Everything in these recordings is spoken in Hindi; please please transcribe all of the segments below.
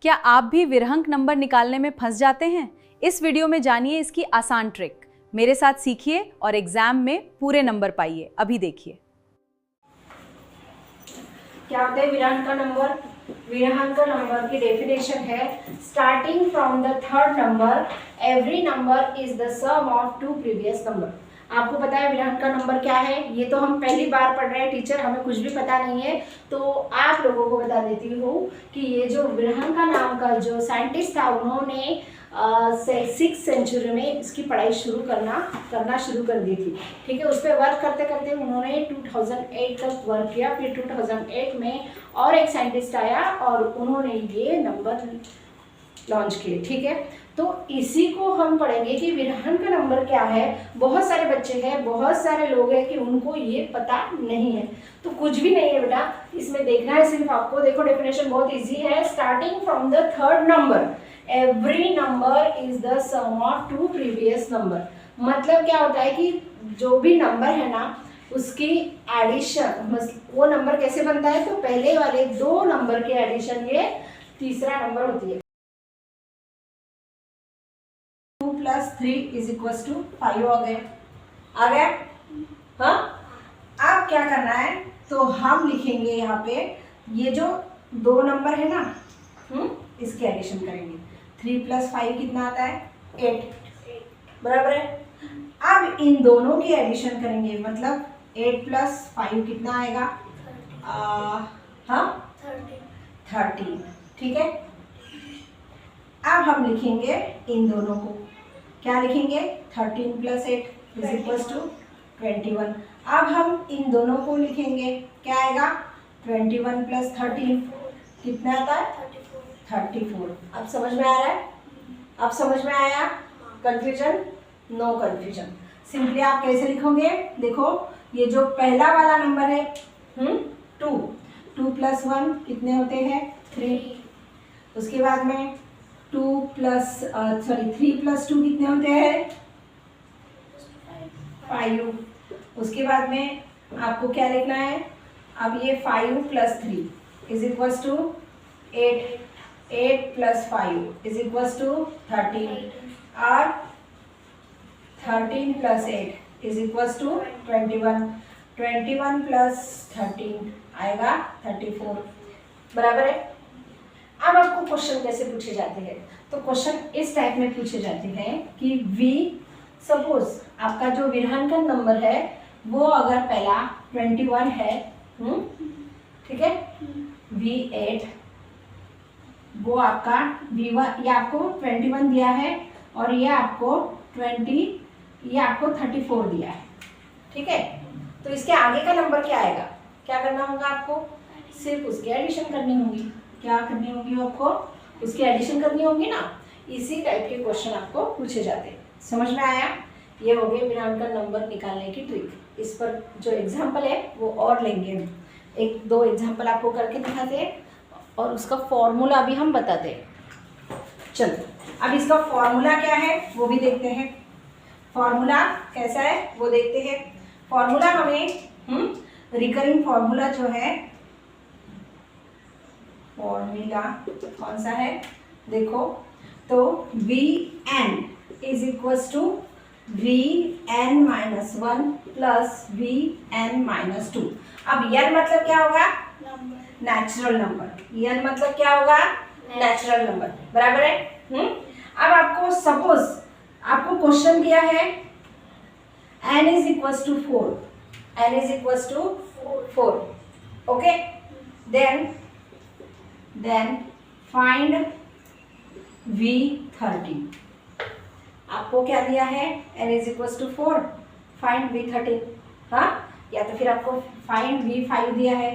क्या आप भी विरहंक नंबर निकालने में फंस जाते हैं? इस वीडियो में जानिए इसकी आसान ट्रिक। मेरे साथ सीखिए और एग्जाम में पूरे नंबर पाइए। अभी देखिए। क्या होता है विरहंक का नंबर? विरहंक का नंबर की डेफिनेशन है starting from the third number every number is the sum of two previous number. आपको पता है विरहंक का नंबर क्या है? ये तो हम पहली बार पढ़ रहे हैं टीचर, हमें कुछ भी पता नहीं है, तो आप लोगों को बता देती हूँ कि ये जो विरहंक का नाम का जो साइंटिस्ट था उन्होंने 6th सेंचुरी में इसकी पढ़ाई करना शुरू कर दी थी। ठीक है, उस पर वर्क करते करते उन्होंने 2008 तक वर्क किया। फिर 2008 में और एक साइंटिस्ट आया और उन्होंने ये नंबर लॉन्च किए। ठीक है, तो इसी को हम पढ़ेंगे कि विरहंक का नंबर क्या है। बहुत सारे बच्चे हैं, बहुत सारे लोग हैं कि उनको ये पता नहीं है, तो कुछ भी नहीं है बेटा, इसमें देखना है सिर्फ आपको। देखो डेफिनेशन बहुत इजी है, starting from the third number every number is the sum of two previous number. मतलब क्या होता है कि जो भी नंबर है ना उसकी एडिशन, वो नंबर कैसे बनता है, तो पहले वाले दो नंबर के एडिशन ये तीसरा नंबर होती है। 2 + 3 = 5 हो गए, आ गया? हाँ, अब क्या करना है, तो हम लिखेंगे यहाँ पे ये जो दो नंबर है ना, इसके एडिशन करेंगे। 3 + 5 कितना आता है? 8, बराबर है। अब इन दोनों की एडिशन करेंगे, मतलब 8 + 5 कितना आएगा? 13। ठीक है, अब हम लिखेंगे इन दोनों को, क्या लिखेंगे? 13 + 8 = 21। अब हम इन दोनों को लिखेंगे, क्या आएगा? 21 + 13 कितना आता है? 34। अब समझ में आ रहा है? अब समझ में आया? कंफ्यूजन? No confusion. सिंपली आप कैसे लिखोगे? देखो, ये जो पहला वाला नंबर है 2 + 1 कितने होते हैं? 3। उसके बाद में 3 + 2 कितने होते हैं? 5। उसके बाद में आपको क्या लिखना है? अब ये 5 + 3 = 8। 8 + 5 = 13 और 13 + 8 = 21। 21 + 13 आएगा 34, बराबर है। अब आपको क्वेश्चन कैसे पूछे जाते हैं, तो क्वेश्चन इस टाइप में पूछे जाते हैं कि सपोज आपका जो विरहंक नंबर है वो अगर पहला 21 है, ठीक है, V8 वो आपका V1, ये आपको 21 दिया है और ये आपको 34 दिया है। ठीक है, तो इसके आगे का नंबर क्या आएगा? क्या करना होगा आपको? सिर्फ उसकी एडिशन करनी होगी। क्या करनी होगी आपको? उसकी एडिशन करनी होगी ना। इसी टाइप के क्वेश्चन आपको पूछे जाते हैं। समझ में आया? ये हो गए विरहंक का नंबर निकालने की ट्रिक। इस पर जो एग्जाम्पल है वो और लेंगे हम, 1-2 एग्जाम्पल आपको करके दिखाते हैं और उसका फॉर्मूला भी हम बताते हैं। चलो, अब इसका फॉर्मूला क्या है वो भी देखते हैं। फॉर्मूला कैसा है वो देखते हैं। फॉर्मूला हमें रिकरिंग फॉर्मूला जो है, फॉर्मूला कौन सा है देखो, तो Vn = Vn - 1 + Vn - 2। अब n मतलब क्या होगा? Natural number. n मतलब क्या होगा? नेचुरल नंबर, बराबर है। अब आपको सपोज आपको क्वेश्चन दिया है n = 4, n = 4, okay, then find V13। आपको क्या दिया है? n = 4, find V13। हाँ, या तो फिर आपको फाइंड V5 दिया है,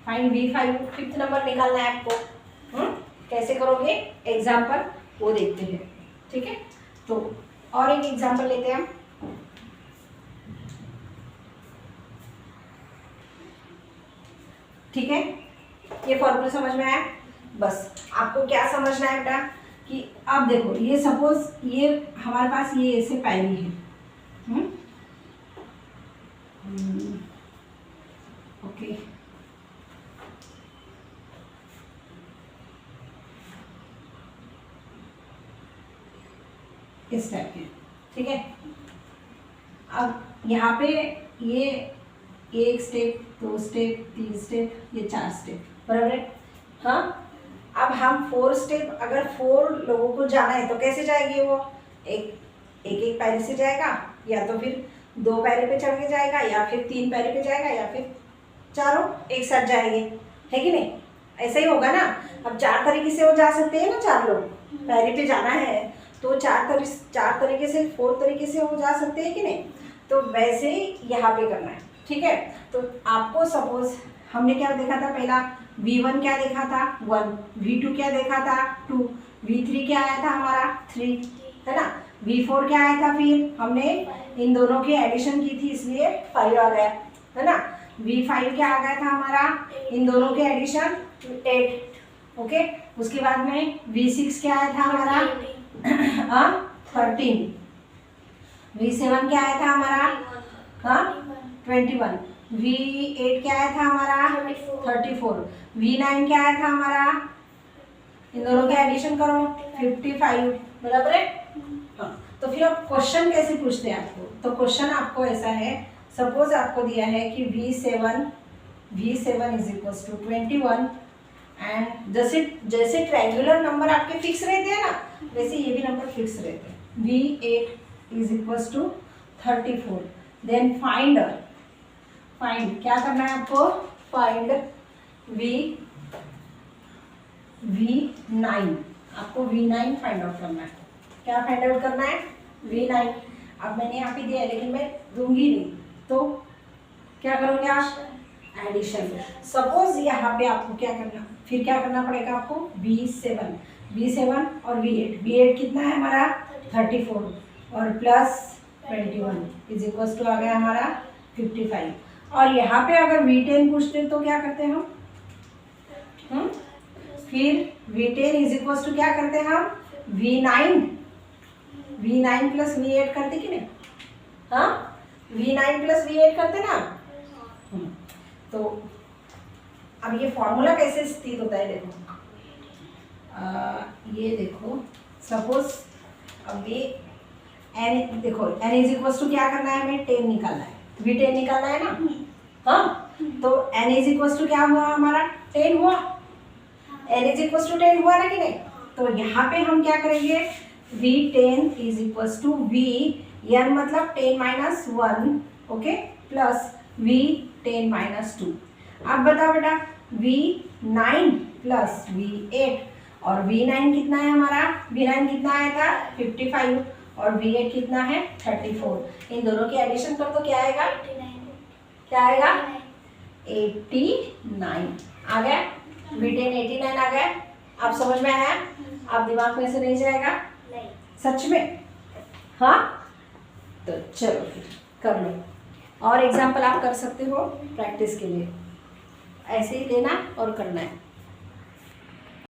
फाइंड V5, 5th नंबर निकालना है आपको। कैसे करोगे एग्जाम्पल वो देखते हैं। ठीक है, तो और एक एग्जाम्पल लेते हैं हम। ठीक है, ये फॉर्मूला समझ में आया? बस आपको क्या समझना है बेटा कि अब देखो, ये सपोज ये हमारे पास ये ऐसे पहली है, ओके, इस टाइप के, ठीक है। अब यहाँ पे ये 1 स्टेप, 2 स्टेप, 3 स्टेप, ये 4 स्टेप, बराबर है। हाँ, अब हम 4 स्टेप, अगर 4 लोगों को जाना है तो कैसे जाएगी वो? एक पैरे से जाएगा, या तो फिर 2 पैरे पे चढ़ के जाएगा, या फिर 3 पैरे पे जाएगा, या फिर चारों एक साथ जाएंगे, है कि नहीं? ऐसा ही होगा ना। अब 4 तरीके से वो जा सकते हैं ना, 4 लोग पैरे पे जाना है तो 4 तरीके से, 4 तरीके से वो जा सकते हैं कि नहीं? तो वैसे ही यहाँ पे करना है, ठीक है। तो आपको सपोज हमने क्या देखा था, पहला V1 क्या देखा था 1, V2 क्या देखा था 2, V3 क्या आया था हमारा 3, है ना। V4 क्या आया था, फिर हमने इन दोनों की एडिशन की थी इसलिए 5 आ गया, है ना। V5 क्या आ गया था हमारा, इन दोनों के एडिशन 8, ओके। उसके बाद में V6 क्या आया था हमारा 13, V7 क्या आया था हमारा 21, V8 क्या आया था हमारा 34, V9 क्या आया था हमारा, इन दोनों के एडिशन करो 55, बराबर है। हाँ, तो फिर अब क्वेश्चन कैसे पूछते हैं आपको? तो क्वेश्चन आपको ऐसा है, सपोज आपको दिया है कि V7 is equal to 21 and जैसे ट्रायंगुलर नंबर आपके फिक्स रहते हैं ना, वैसे ये भी नंबर फिक्स रहते हैं। V8 is equal to 34, then find क्या करना है आपको, फाइंड V9, आपको V9 फाइंड आउट करना है। क्या फाइंड आउट करना है, V9। अब मैंने यहाँ पे दिया है लेकिन मैं दूंगी नहीं, तो क्या करोगे आप, एडिशन। सपोज यहाँ पे आपको क्या करना, फिर क्या करना पड़ेगा आपको, V7 और V8 कितना है हमारा 34 और प्लस 21 इज इक्वल टू आ गया हमारा 55। और यहाँ पे अगर V10 पूछते तो क्या करते हैं हम, फिर V10 इज इक्वल टू क्या करते हैं हम, V9 प्लस V8 करते कि नहीं? हाँ, V9 प्लस V8 करते ना। तो अब ये फॉर्मूला कैसे स्थित होता है, देखो ये देखो, सपोज अब ये n, देखो n इज इक्वल टू क्या करना है, हमें 10 निकालना है, V10 निकालना है ना। हाँ, तो n इज इक्वल टू क्या हुआ हमारा, 10 हुआ, n इज इक्वल टू 10 हुआ ना कि नहीं? तो यहाँ पे हम क्या करेंगे, V10 is equal to n मतलब 10 minus 1, okay, plus V10 minus 2। अब बताओ बेटा, V9 प्लस V8, और V9 कितना है हमारा, V9 कितना आया था 55 और V8 कितना है 34। इन दोनों की एडिशन कर तो क्या आएगा, क्या आएगा 89 आ गया। V10 89 आ गया। आप समझ में आया? आप दिमाग में से नहीं जाएगा? नहीं। सच में? हाँ, तो चलो फिर कर लो। और एग्जाम्पल आप कर सकते हो प्रैक्टिस के लिए, ऐसे ही लेना और करना है।